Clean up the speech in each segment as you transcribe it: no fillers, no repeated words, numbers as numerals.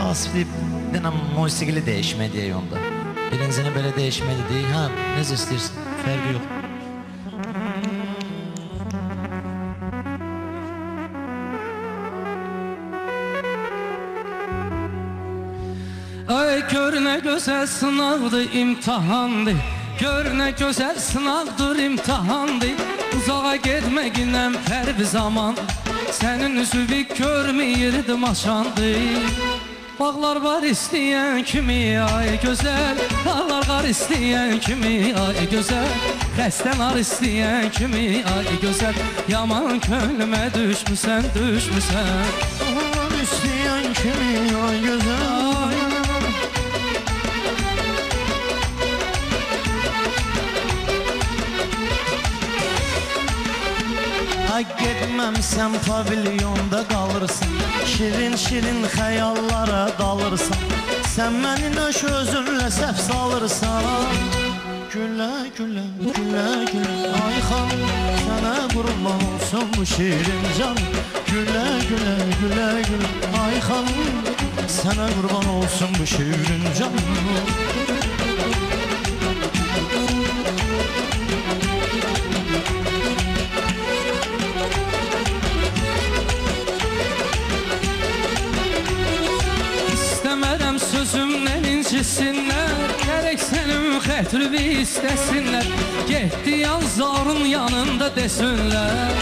Asli dənə musiqili dəyişmə deyək onda. Birincini belə dəyişməli deyək. Hə, necə istəyirsin? Fərqi yox. Ay gör nə gözəl sınavdır, imtahandır. Gör nə gözəl sınavdır, imtahandır. Uzağa getməginlə fərqi zaman. Sənin üzüvi görməyirdim aşandır. Bağlar var istəyən kimi ay gözəl, dağlar qar istəyən kimi ay gözəl, xəstən ar istəyən kimi ay gözəl, yaman könlümə düşmüsən, düşmüsən. Dağlar istəyən kimi ay gözəl. Ay getməmsən pavilyonda qalırsan, şirin-şirin xəyallara dalırsan, sən məni nöş özünlə səhv salırsan. Gülə, gülə, gülə, gülə, ay xanım, sənə qurban olsun bu şirin canım. Gülə, gülə, gülə, gülə, ay xanım, sənə qurban olsun bu şirin canım. Sözümdən incisinlər, gərək sənin xətrimi istəsinlər. Getdi yazarın yanında desinlər.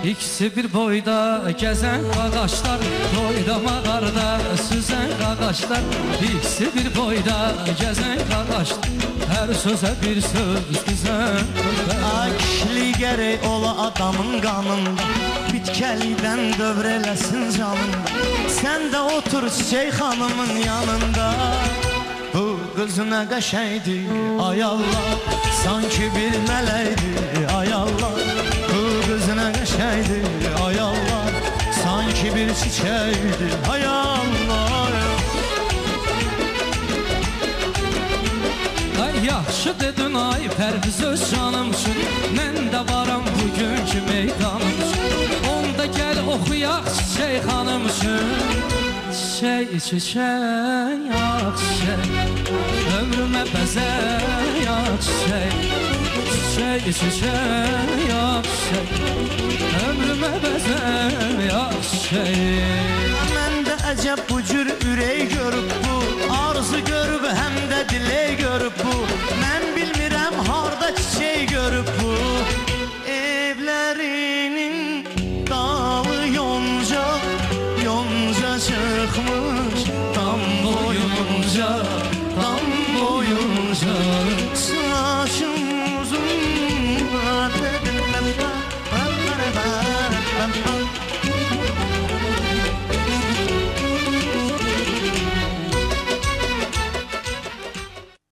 İkisi bir boyda gəzən qaqaşlar, boyda mağarda süzən qaqaşlar. İkisi bir boyda gəzən qaqaşlar, hər sözə bir söz düzən. Akli gərək ola adamın qanında, bitkəlikdən dövr eləsin canında. Sən də otur çiçək xanımın yanında. Bu qız nə qəşəkdir, ay Allah, sanki bir mələkdir, ay Allah. Bu qız nə qəşəkdir, ay Allah, sanki bir çiçəkdir, ay Allah. Ay yaxşı dedin ay Pərviz öz canım üçün, mən də varam bugünkü meydanım üçün. Onda gəl oxuyaq çiçək xanım üçün. Çiçək, çiçək, ya çiçək, ömrümə bəzək, ya çiçək. Çiçək, çiçək, ya çiçək, ömrümə bəzək, ya çiçək. Mən də əcəb bu cür ürək görüb bu, arzu görüb həm də dilək görüb bu. Mən bilmirəm harda çiçək görüb bu. Evlərinin dalı yonca, yonca çıxmış dam boyunca.